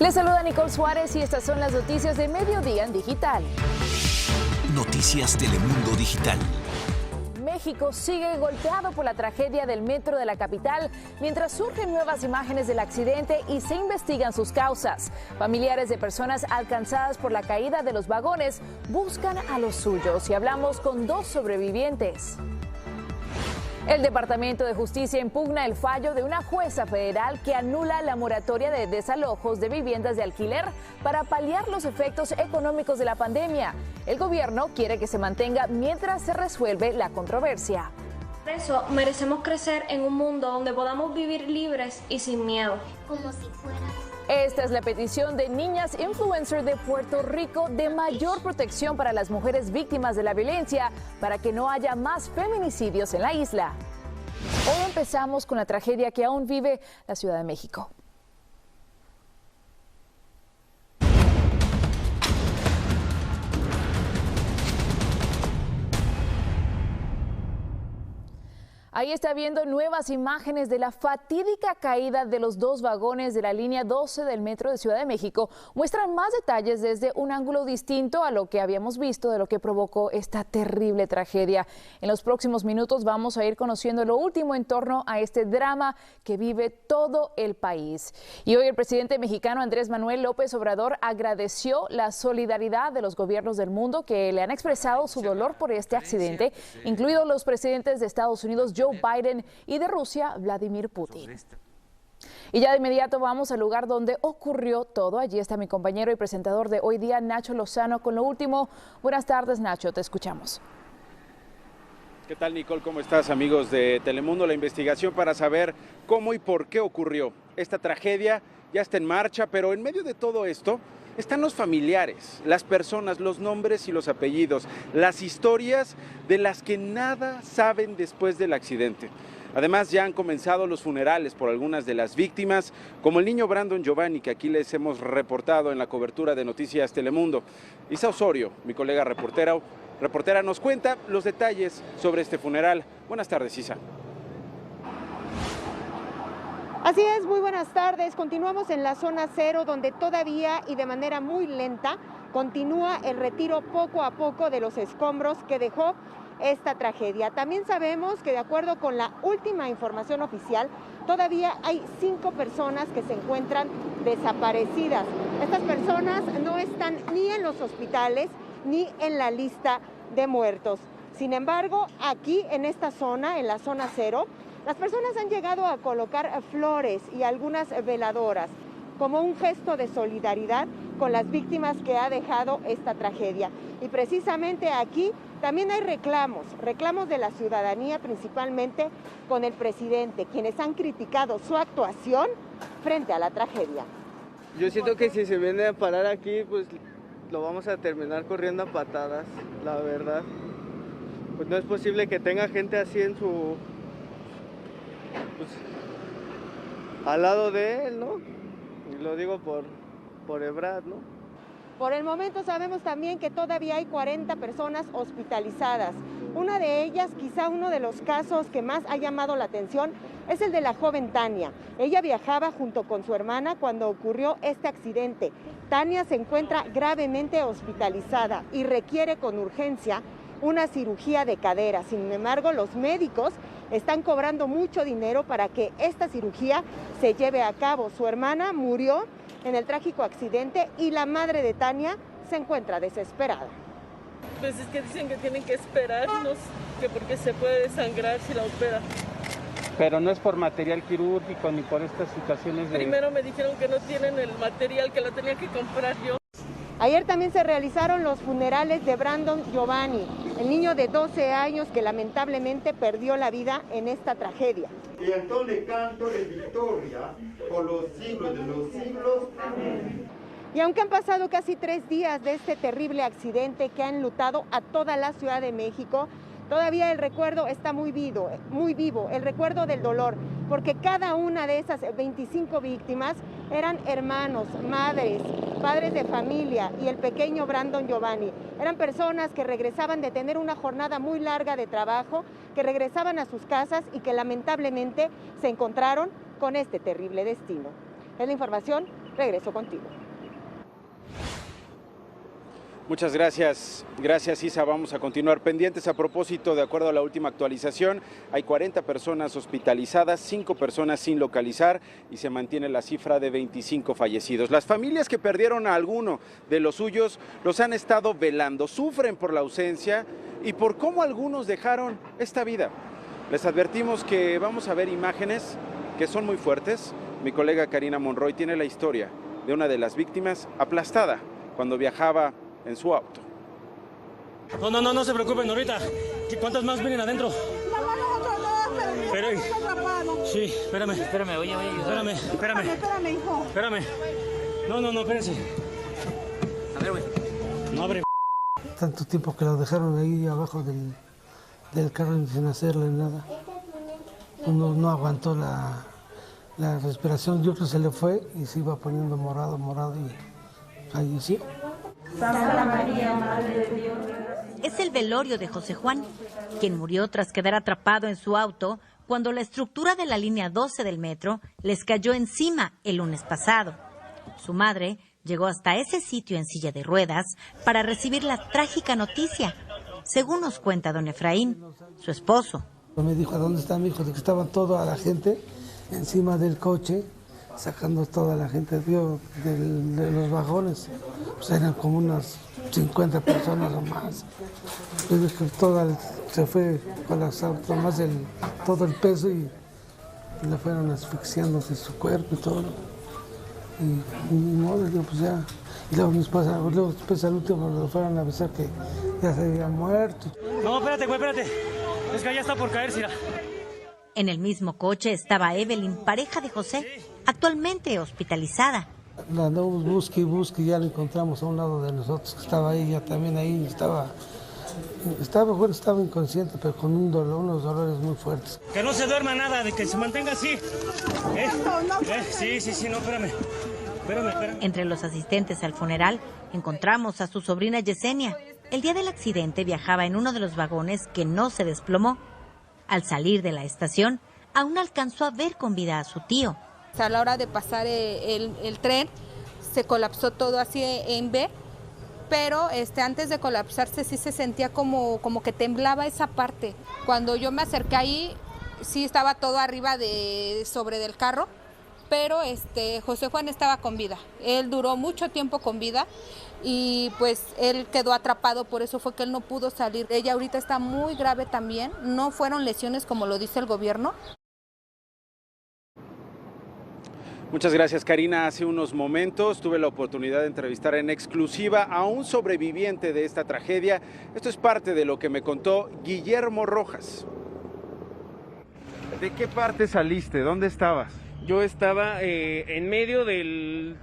Les saluda Nicole Suárez y estas son las noticias de Mediodía en Digital. Noticias Telemundo Digital. México sigue golpeado por la tragedia del metro de la capital, mientras surgen nuevas imágenes del accidente y se investigan sus causas. Familiares de personas alcanzadas por la caída de los vagones buscan a los suyos y hablamos con 2 sobrevivientes. El Departamento de Justicia impugna el fallo de una jueza federal que anula la moratoria de desalojos de viviendas de alquiler para paliar los efectos económicos de la pandemia. El gobierno quiere que se mantenga mientras se resuelve la controversia. Por eso merecemos crecer en un mundo donde podamos vivir libres y sin miedo. Como si fuera. Esta es la petición de niñas influencers de Puerto Rico de mayor protección para las mujeres víctimas de la violencia para que no haya más feminicidios en la isla. Hoy empezamos con la tragedia que aún vive la Ciudad de México. Ahí está viendo nuevas imágenes de la fatídica caída de los 2 vagones de la línea 12 del metro de Ciudad de México. Muestran más detalles desde un ángulo distinto a lo que habíamos visto de lo que provocó esta terrible tragedia. En los próximos minutos vamos a ir conociendo lo último en torno a este drama que vive todo el país. Y hoy el presidente mexicano Andrés Manuel López Obrador agradeció la solidaridad de los gobiernos del mundo que le han expresado su dolor por este accidente, incluidos los presidentes de Estados Unidos, Joe Biden, y de Rusia, Vladimir Putin. Y ya de inmediato vamos al lugar donde ocurrió todo. Allí está mi compañero y presentador de Hoy Día, Nacho Lozano, con lo último. Buenas tardes, Nacho, te escuchamos. ¿Qué tal, Nicole? ¿Cómo estás, amigos de Telemundo? La investigación para saber cómo y por qué ocurrió esta tragedia ya está en marcha, pero en medio de todo esto están los familiares, las personas, los nombres y los apellidos, las historias de las que nada saben después del accidente. Además, ya han comenzado los funerales por algunas de las víctimas, como el niño Brandon Giovanni, que aquí les hemos reportado en la cobertura de Noticias Telemundo. Isa Osorio, mi colega reportera, nos cuenta los detalles sobre este funeral. Buenas tardes, Isa. Así es, muy buenas tardes. Continuamos en la zona 0, donde todavía y de manera muy lenta continúa el retiro poco a poco de los escombros que dejó esta tragedia. También sabemos que, de acuerdo con la última información oficial, todavía hay 5 personas que se encuentran desaparecidas. Estas personas no están ni en los hospitales ni en la lista de muertos. Sin embargo, aquí en esta zona, en la zona 0, las personas han llegado a colocar flores y algunas veladoras como un gesto de solidaridad con las víctimas que ha dejado esta tragedia. Y precisamente aquí también hay reclamos de la ciudadanía, principalmente con el presidente, quienes han criticado su actuación frente a la tragedia. Yo siento que si se viene a parar aquí, pues lo vamos a terminar corriendo a patadas, la verdad. Pues no es posible que tenga gente así en su... pues, al lado de él, ¿no? Y lo digo por Ebrard, ¿no? Por el momento sabemos también que todavía hay 40 personas hospitalizadas. Una de ellas, quizá uno de los casos que más ha llamado la atención, es el de la joven Tania. Ella viajaba junto con su hermana cuando ocurrió este accidente. Tania se encuentra gravemente hospitalizada y requiere con urgencia una cirugía de cadera. Sin embargo, los médicos están cobrando mucho dinero para que esta cirugía se lleve a cabo. Su hermana murió en el trágico accidente y la madre de Tania se encuentra desesperada. Pues es que dicen que tienen que esperarnos, que porque se puede desangrar si la opera. Pero no es por material quirúrgico ni por estas situaciones de... Primero me dijeron que no tienen el material, que lo tenía que comprar yo. Ayer también se realizaron los funerales de Brandon Giovanni, el niño de 12 años que lamentablemente perdió la vida en esta tragedia. Y entonces canto de victoria por los siglos de los siglos. Amén. Y aunque han pasado casi 3 días de este terrible accidente que ha enlutado a toda la Ciudad de México, todavía el recuerdo está muy vivo, el recuerdo del dolor, porque cada una de esas 25 víctimas eran hermanos, madres, padres de familia y el pequeño Brandon Giovanni. Eran personas que regresaban de tener una jornada muy larga de trabajo, que regresaban a sus casas y que lamentablemente se encontraron con este terrible destino. Es la información Regreso contigo. Muchas gracias, Isa. Vamos a continuar pendientes. A propósito, de acuerdo a la última actualización, hay 40 personas hospitalizadas, 5 personas sin localizar y se mantiene la cifra de 25 fallecidos. Las familias que perdieron a alguno de los suyos los han estado velando, sufren por la ausencia y por cómo algunos dejaron esta vida. Les advertimos que vamos a ver imágenes que son muy fuertes. Mi colega Karina Monroy tiene la historia de una de las víctimas aplastada cuando viajaba en su auto. No se preocupen ahorita. ¿Cuántas más vienen adentro? Pero, sí, espérame, oye. Espérame, hijo. Espérame. No, espérense. A ver, güey. No abre. Tanto tiempo que lo dejaron ahí abajo del carro sin hacerle nada. No aguantó la respiración, yo creo que se le fue y se iba poniendo morado y falleció. Santa María, Madre de Dios. Es el velorio de José Juan, quien murió tras quedar atrapado en su auto cuando la estructura de la línea 12 del metro les cayó encima el lunes pasado. Su madre llegó hasta ese sitio en silla de ruedas para recibir la trágica noticia, según nos cuenta don Efraín, su esposo. Me dijo, ¿a dónde está mi hijo? De que estaba toda la gente encima del coche, sacando toda la gente de los vagones. Pues eran como unas 50 personas o más. Entonces se fue colapsado todo el peso y le fueron asfixiando de su cuerpo y todo. Y no, pues ya. Y luego después al último lo fueron a avisar que ya se había muerto. No, espérate, güey, espérate. Es que ya está por caer, Cira. En el mismo coche estaba Evelyn, pareja de José, actualmente hospitalizada. La andamos busque y ya la encontramos a un lado de nosotros, que estaba ella también ahí, estaba inconsciente, pero con unos dolores muy fuertes. Que no se duerma nada, de que se mantenga así. Sí, no, espérame. Entre los asistentes al funeral encontramos a su sobrina Yesenia. El día del accidente viajaba en uno de los vagones que no se desplomó. Al salir de la estación, aún alcanzó a ver con vida a su tío. A la hora de pasar el tren, se colapsó todo así en B, pero antes de colapsarse sí se sentía como que temblaba esa parte. Cuando yo me acerqué ahí, sí estaba todo arriba sobre del carro, pero José Juan estaba con vida. Él duró mucho tiempo con vida y pues él quedó atrapado, por eso fue que él no pudo salir. Ella ahorita está muy grave también, no fueron lesiones como lo dice el gobierno. Muchas gracias, Karina. Hace unos momentos tuve la oportunidad de entrevistar en exclusiva a un sobreviviente de esta tragedia. Esto es parte de lo que me contó Guillermo Rojas. ¿De qué parte saliste? ¿Dónde estabas? Yo estaba en medio del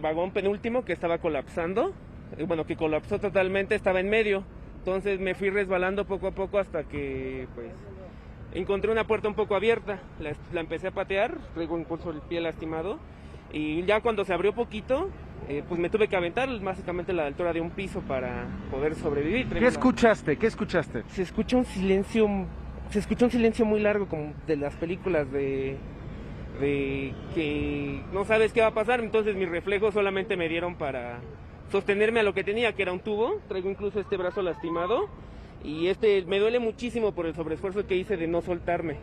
vagón penúltimo que estaba colapsando. Bueno, que colapsó totalmente, estaba en medio. Entonces me fui resbalando poco a poco hasta que pues encontré una puerta un poco abierta. La empecé a patear, luego incluso el pie lastimado. Y ya cuando se abrió poquito, pues me tuve que aventar básicamente a la altura de un piso para poder sobrevivir. ¿Qué escuchaste? ¿Qué escuchaste? Se escuchó un silencio muy largo, como de las películas de que no sabes qué va a pasar. Entonces mis reflejos solamente me dieron para sostenerme a lo que tenía, que era un tubo. Traigo incluso este brazo lastimado y me duele muchísimo por el sobreesfuerzo que hice de no soltarme.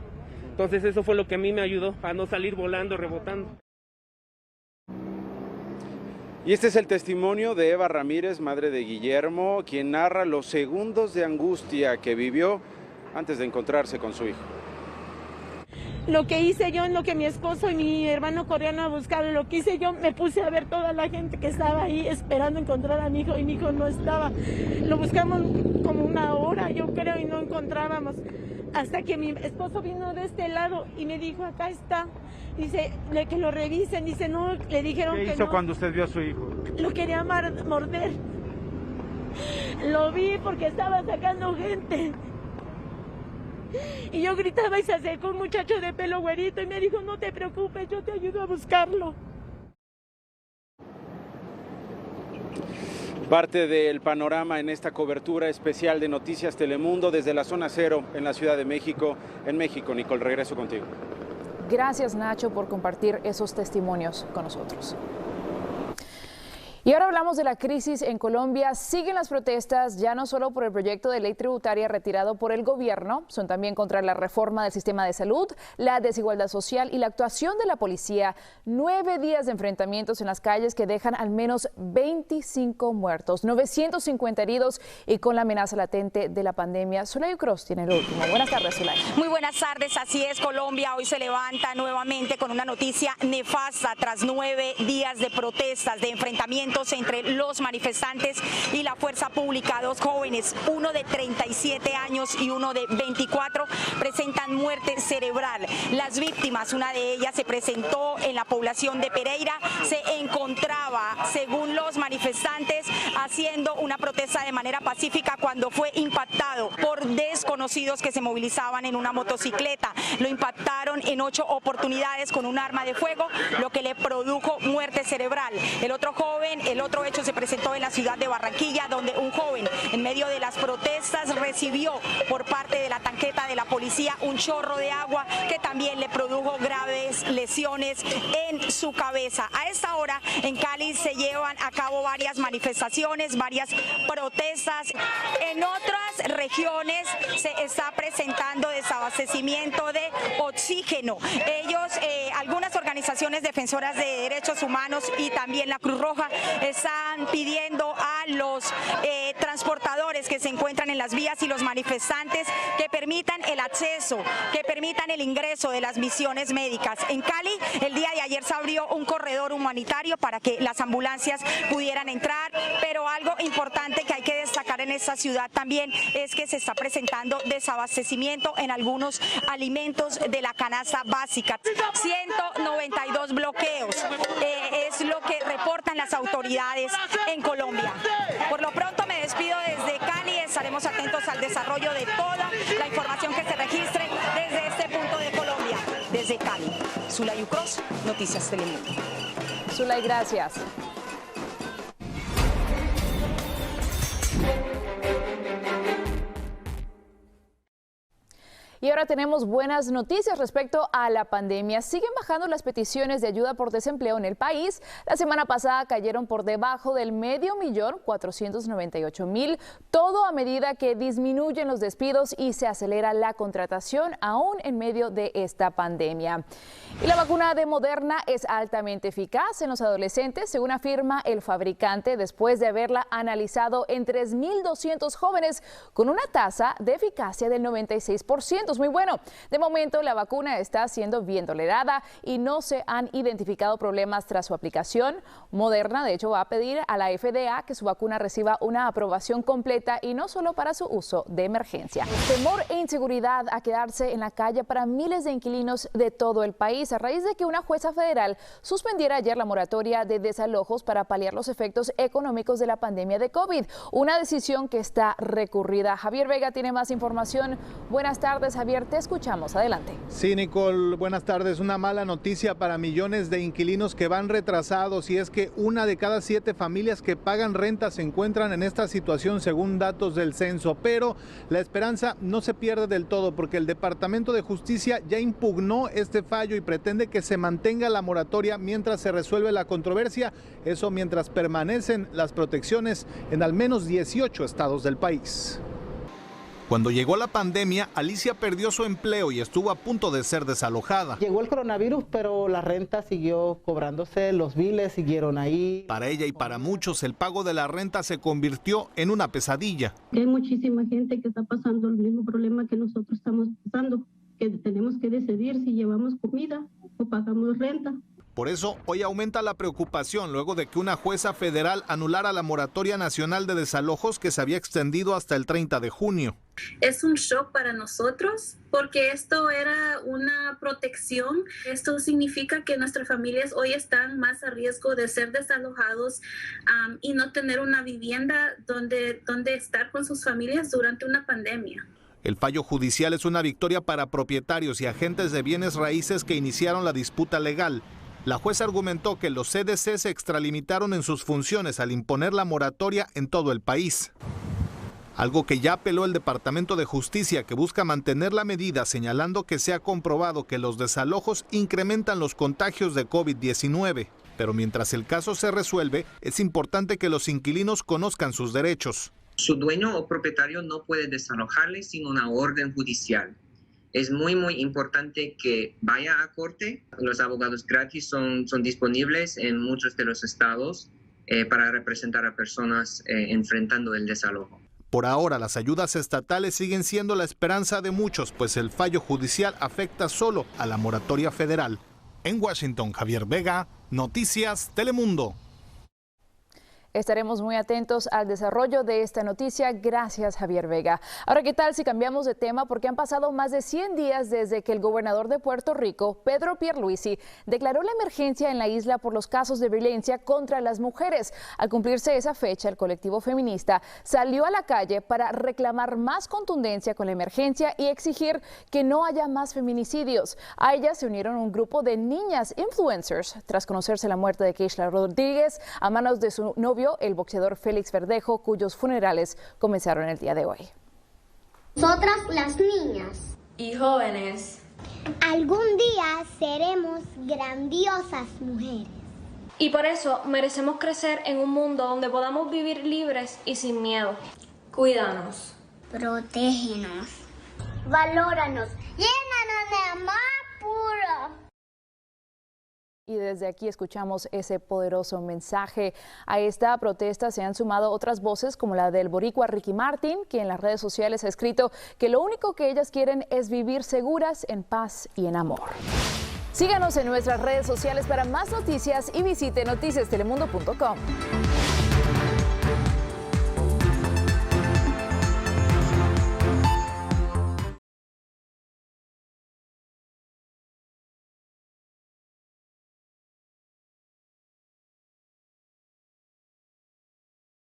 Entonces eso fue lo que a mí me ayudó a no salir volando, rebotando. Y este es el testimonio de Eva Ramírez, madre de Guillermo, quien narra los segundos de angustia que vivió antes de encontrarse con su hijo. Lo que hice yo, en lo que mi esposo y mi hermano corrían a buscarlo, lo que hice yo, me puse a ver toda la gente que estaba ahí esperando encontrar a mi hijo, y mi hijo no estaba. Lo buscamos como una hora, yo creo, y no encontrábamos. Hasta que mi esposo vino de este lado y me dijo, acá está. Dice, que lo revisen. Dice, no, le dijeron que no. ¿Qué hizo cuando usted vio a su hijo? Lo quería morder. Lo vi porque estaba sacando gente. Y yo gritaba y se acercó un muchacho de pelo güerito y me dijo, no te preocupes, yo te ayudo a buscarlo. Parte del panorama en esta cobertura especial de Noticias Telemundo desde la Zona Cero en la Ciudad de México. En México, Nicole, regreso contigo. Gracias, Nacho, por compartir esos testimonios con nosotros. Y ahora hablamos de la crisis en Colombia. Siguen las protestas, ya no solo por el proyecto de ley tributaria retirado por el gobierno, son también contra la reforma del sistema de salud, la desigualdad social y la actuación de la policía. 9 días de enfrentamientos en las calles que dejan al menos 25 muertos, 950 heridos y con la amenaza latente de la pandemia. Zulay Ucros tiene el último. Buenas tardes, Zulay. Muy buenas tardes, así es, Colombia hoy se levanta nuevamente con una noticia nefasta tras 9 días de protestas, de enfrentamientos entre los manifestantes y la fuerza pública. 2 jóvenes, uno de 37 años y uno de 24, presentan muerte cerebral. Las víctimas, una de ellas se presentó en la población de Pereira, se encontraba, según los manifestantes, haciendo una protesta de manera pacífica cuando fue impactado por desconocidos que se movilizaban en una motocicleta. Lo impactaron en 8 oportunidades con un arma de fuego, lo que le produjo muerte cerebral. El otro hecho se presentó en la ciudad de Barranquilla, donde un joven, en medio de las protestas, recibió por parte de la tanqueta de la policía un chorro de agua que también le produjo graves lesiones en su cabeza. A esta hora en Cali se llevan a cabo varias manifestaciones, varias protestas. En otras regiones se está presentando desabastecimiento de oxígeno. Algunas organizaciones defensoras de derechos humanos y también la Cruz Roja están pidiendo a los transportadores que se encuentran en las vías y los manifestantes que permitan el acceso, que permitan el ingreso de las misiones médicas. En Cali, el día de ayer se abrió un corredor humanitario para que las ambulancias pudieran entrar, pero algo importante que hay que destacar en esta ciudad también es que se está presentando desabastecimiento en algunos alimentos de la canasta básica. 192 bloqueos es lo que reportan las autoridades en Colombia. Por lo pronto me despido desde Cali, estaremos atentos al desarrollo de toda la información que se registre desde este punto de Colombia. Desde Cali, Zulay Ucros, Noticias Telemundo. Zulay, gracias. Y ahora tenemos buenas noticias respecto a la pandemia. Siguen bajando las peticiones de ayuda por desempleo en el país. La semana pasada cayeron por debajo del 5.498.000, todo a medida que disminuyen los despidos y se acelera la contratación, aún en medio de esta pandemia. Y la vacuna de Moderna es altamente eficaz en los adolescentes, según afirma el fabricante, después de haberla analizado en 3.200 jóvenes con una tasa de eficacia del 96%. Muy bueno. De momento, la vacuna está siendo bien tolerada y no se han identificado problemas tras su aplicación. Moderna, de hecho, va a pedir a la FDA que su vacuna reciba una aprobación completa y no solo para su uso de emergencia. Temor e inseguridad a quedarse en la calle para miles de inquilinos de todo el país a raíz de que una jueza federal suspendiera ayer la moratoria de desalojos para paliar los efectos económicos de la pandemia de COVID. Una decisión que está recurrida. Javier Vega tiene más información. Buenas tardes, Javier, te escuchamos. Adelante. Sí, Nicole, buenas tardes. Una mala noticia para millones de inquilinos que van retrasados, y es que 1 de cada 7 familias que pagan renta se encuentran en esta situación según datos del censo. Pero la esperanza no se pierde del todo, porque el Departamento de Justicia ya impugnó este fallo y pretende que se mantenga la moratoria mientras se resuelve la controversia. Eso mientras permanecen las protecciones en al menos 18 estados del país. Cuando llegó la pandemia, Alicia perdió su empleo y estuvo a punto de ser desalojada. Llegó el coronavirus, pero la renta siguió cobrándose, los biles siguieron ahí. Para ella y para muchos, el pago de la renta se convirtió en una pesadilla. Hay muchísima gente que está pasando el mismo problema que nosotros estamos pasando, que tenemos que decidir si llevamos comida o pagamos renta. Por eso, hoy aumenta la preocupación luego de que una jueza federal anulara la moratoria nacional de desalojos que se había extendido hasta el 30 de junio. Es un shock para nosotros porque esto era una protección. Esto significa que nuestras familias hoy están más a riesgo de ser desalojados y no tener una vivienda donde estar con sus familias durante una pandemia. El fallo judicial es una victoria para propietarios y agentes de bienes raíces que iniciaron la disputa legal. La jueza argumentó que los CDC se extralimitaron en sus funciones al imponer la moratoria en todo el país. Algo que ya apeló el Departamento de Justicia, que busca mantener la medida, señalando que se ha comprobado que los desalojos incrementan los contagios de COVID-19. pero mientras el caso se resuelve, es importante que los inquilinos conozcan sus derechos. Su dueño o propietario no puede desalojarle sin una orden judicial. Es muy importante que vaya a corte. Los abogados gratis son disponibles en muchos de los estados para representar a personas enfrentando el desalojo. Por ahora, las ayudas estatales siguen siendo la esperanza de muchos, pues el fallo judicial afecta solo a la moratoria federal. En Washington, Javier Vega, Noticias Telemundo. Estaremos muy atentos al desarrollo de esta noticia. Gracias, Javier Vega. Ahora, ¿qué tal si cambiamos de tema? Porque han pasado más de 100 días desde que el gobernador de Puerto Rico, Pedro Pierluisi, declaró la emergencia en la isla por los casos de violencia contra las mujeres. Al cumplirse esa fecha, el colectivo feminista salió a la calle para reclamar más contundencia con la emergencia y exigir que no haya más feminicidios. A ellas se unieron un grupo de niñas influencers tras conocerse la muerte de Keishla Rodríguez a manos de su novio, el boxeador Félix Verdejo, cuyos funerales comenzaron el día de hoy. Nosotras las niñas y jóvenes, algún día seremos grandiosas mujeres. Y por eso merecemos crecer en un mundo donde podamos vivir libres y sin miedo. Cuídanos. Protégenos. Valóranos. Llénanos de amor puro. Y desde aquí escuchamos ese poderoso mensaje. A esta protesta se han sumado otras voces como la del boricua Ricky Martin, que en las redes sociales ha escrito que lo único que ellas quieren es vivir seguras, en paz y en amor. Síganos en nuestras redes sociales para más noticias y visite noticiastelemundo.com.